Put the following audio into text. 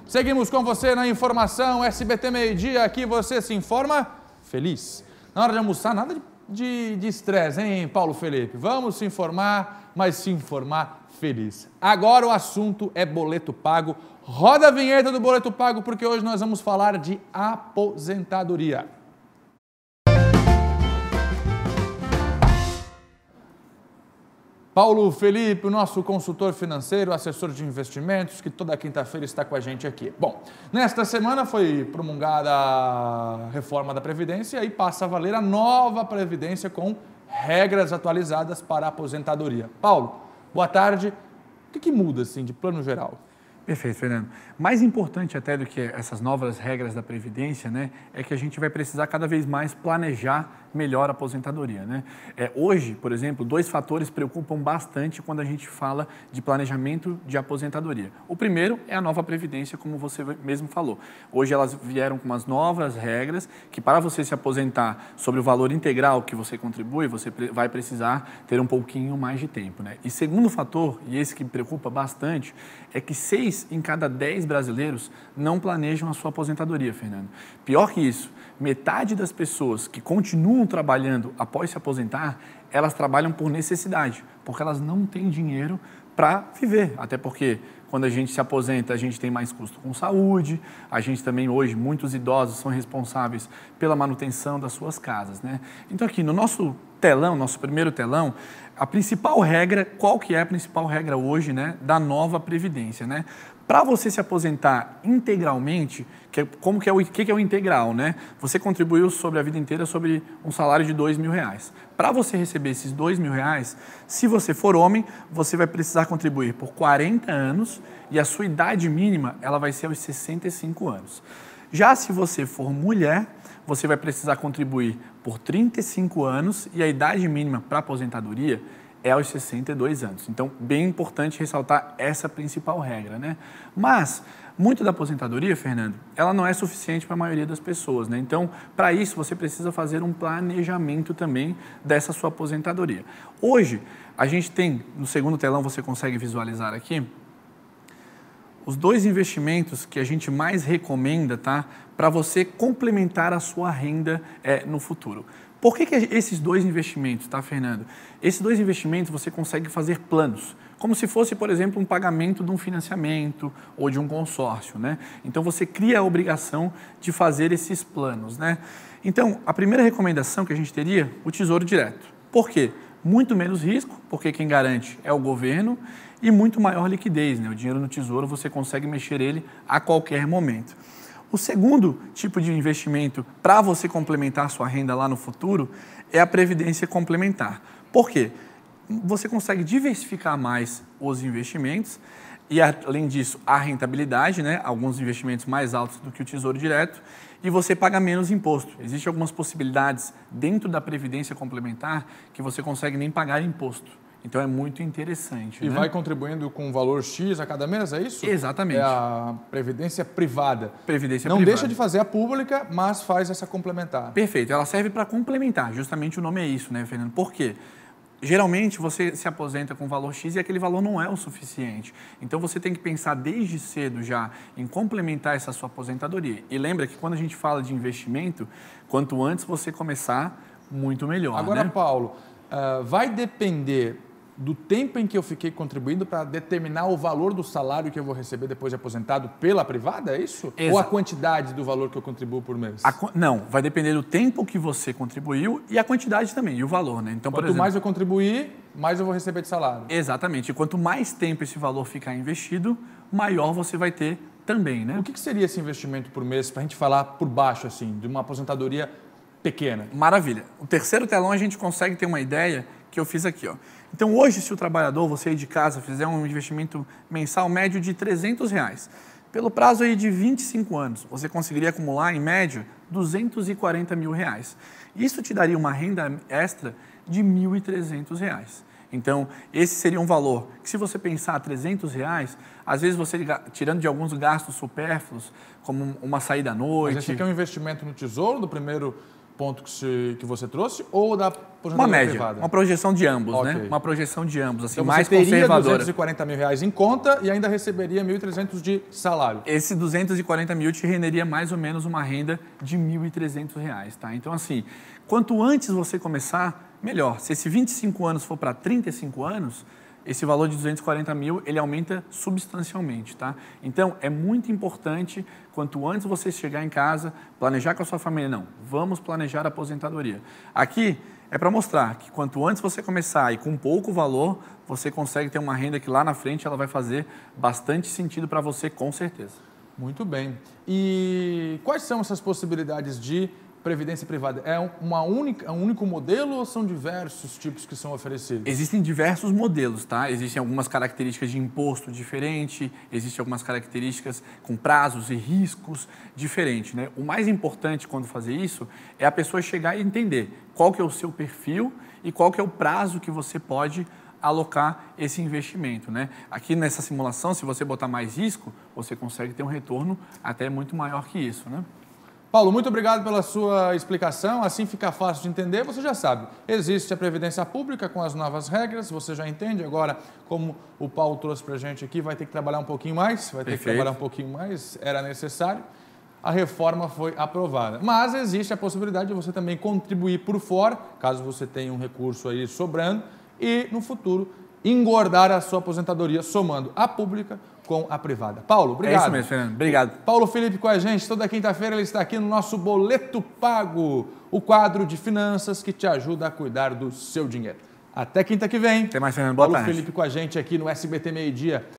Seguimos com você na informação SBT Meio-Dia, aqui você se informa feliz. Na hora de almoçar, nada de estresse, hein, Paulo Felipe? Vamos se informar, mas se informar feliz. Agora o assunto é boleto pago. Roda a vinheta do boleto pago, porque hoje nós vamos falar de aposentadoria. Paulo Felipe, o nosso consultor financeiro, assessor de investimentos, que toda quinta-feira está com a gente aqui. Bom, nesta semana foi promulgada a reforma da Previdência e passa a valer a nova Previdência com regras atualizadas para a aposentadoria. Paulo, boa tarde. O que muda, assim, de plano geral? Perfeito, Fernando. Mais importante até do que essas novas regras da Previdência, né, é que a gente vai precisar cada vez mais planejar melhor a aposentadoria, né? Hoje, por exemplo, dois fatores preocupam bastante quando a gente fala de planejamento de aposentadoria. O primeiro é a nova Previdência, como você mesmo falou. Hoje elas vieram com umas novas regras que para você se aposentar sobre o valor integral que você contribui, você vai precisar ter um pouquinho mais de tempo, né? E segundo fator, e esse que me preocupa bastante, é que 6 em cada 10 brasileiros não planejam a sua aposentadoria, Fernando. Pior que isso, metade das pessoas que continuam trabalhando após se aposentar, elas trabalham por necessidade, porque elas não têm dinheiro para viver. Até porque quando a gente se aposenta, a gente tem mais custo com saúde, a gente também hoje, muitos idosos são responsáveis pela manutenção das suas casas, né? Então aqui no nosso telão, nosso primeiro telão, a principal regra, qual que é a principal regra hoje, né, da nova Previdência, né? Para você se aposentar integralmente, o que é o integral, né? Você contribuiu sobre a vida inteira sobre um salário de R$2.000. Para você receber esses R$2.000, se você for homem, você vai precisar contribuir por 40 anos e a sua idade mínima ela vai ser aos 65 anos. Já se você for mulher, você vai precisar contribuir por 35 anos e a idade mínima para aposentadoria é aos 62 anos. Então, bem importante ressaltar essa principal regra, né? Mas, muito da aposentadoria, Fernando, ela não é suficiente para a maioria das pessoas, né? Então, para isso, você precisa fazer um planejamento também dessa sua aposentadoria. Hoje, a gente tem, no segundo telão, você consegue visualizar aqui, os dois investimentos que a gente mais recomenda, tá? Para você complementar a sua renda no futuro. Por que esses dois investimentos, tá, Fernando? Esses dois investimentos você consegue fazer planos, como se fosse, por exemplo, um pagamento de um financiamento ou de um consórcio, né? Então, você cria a obrigação de fazer esses planos, né? Então, a primeira recomendação que a gente teria, o Tesouro Direto. Por quê? Muito menos risco, porque quem garante é o governo, e muito maior liquidez, né? O dinheiro no Tesouro, você consegue mexer ele a qualquer momento. O segundo tipo de investimento para você complementar a sua renda lá no futuro é a Previdência Complementar. Por quê? Você consegue diversificar mais os investimentos e, além disso, a rentabilidade, né? Alguns investimentos mais altos do que o Tesouro Direto, e você paga menos imposto. Existem algumas possibilidades dentro da Previdência Complementar que você consegue nem pagar imposto. Então, é muito interessante. E, né, vai contribuindo com um valor X a cada mês, é isso? Exatamente. É a Previdência Privada. Previdência Não privada. Deixa de fazer a pública, mas faz essa complementar. Perfeito. Ela serve para complementar. Justamente o nome é isso, né, Fernando? Por quê? Geralmente, você se aposenta com valor X e aquele valor não é o suficiente. Então, você tem que pensar desde cedo já em complementar essa sua aposentadoria. E lembra que quando a gente fala de investimento, quanto antes você começar, muito melhor. Agora, né? Paulo, vai depender do tempo em que eu fiquei contribuindo para determinar o valor do salário que eu vou receber depois de aposentado pela privada, é isso? Exato. Ou a quantidade do valor que eu contribuo por mês? Não, vai depender do tempo que você contribuiu e a quantidade também, e o valor, né? Então, Quanto mais eu contribuir, mais eu vou receber de salário. Exatamente. E quanto mais tempo esse valor ficar investido, maior você vai ter também, né? O que seria esse investimento por mês, para a gente falar por baixo, assim, de uma aposentadoria pequena? Maravilha. O terceiro telão a gente consegue ter uma ideia que eu fiz aqui, ó. Então, hoje, se o trabalhador, você aí de casa, fizer um investimento mensal médio de R$300, pelo prazo aí de 25 anos, você conseguiria acumular, em média, R$240 mil. Isso te daria uma renda extra de R$1.300. Então, esse seria um valor que, se você pensar R$300, às vezes você, tirando de alguns gastos supérfluos, como uma saída à noite... Mas esse aqui é um investimento no Tesouro, do primeiro ponto que você trouxe, ou da aposentadoria privada? Uma projeção de ambos, Ok. né? Uma projeção de ambos, assim, Então mais você teria conservadora. R$240 mil em conta e ainda receberia 1.300 de salário. Esse 240 mil te renderia mais ou menos uma renda de R$1.300, tá? Então, assim, quanto antes você começar, melhor. Se esse 25 anos for para 35 anos, esse valor de 240 mil, ele aumenta substancialmente, tá? Então, é muito importante, quanto antes você chegar em casa, planejar com a sua família. Não, vamos planejar a aposentadoria. Aqui é para mostrar que quanto antes você começar e com pouco valor, você consegue ter uma renda que lá na frente ela vai fazer bastante sentido para você, com certeza. Muito bem. E quais são essas possibilidades de previdência privada? É um único modelo ou são diversos tipos que são oferecidos? Existem diversos modelos, tá? Existem algumas características de imposto diferente, existem algumas características com prazos e riscos diferentes, né? O mais importante quando fazer isso é a pessoa chegar e entender qual que é o seu perfil e qual que é o prazo que você pode alocar esse investimento, né? Aqui nessa simulação, se você botar mais risco, você consegue ter um retorno até muito maior que isso, né? Paulo, muito obrigado pela sua explicação, assim fica fácil de entender, você já sabe, existe a Previdência Pública com as novas regras, você já entende, agora como o Paulo trouxe para a gente aqui, vai ter que trabalhar um pouquinho mais, era necessário, a reforma foi aprovada. Mas existe a possibilidade de você também contribuir por fora, caso você tenha um recurso aí sobrando, e no futuro engordar a sua aposentadoria somando a pública com a privada. Paulo, obrigado. É isso mesmo, Fernando. Obrigado. Paulo Felipe com a gente, toda quinta-feira ele está aqui no nosso Boleto Pago, o quadro de finanças que te ajuda a cuidar do seu dinheiro. Até quinta que vem. Até mais, Fernando. Boa tarde. Paulo Felipe com a gente aqui no SBT Meio Dia.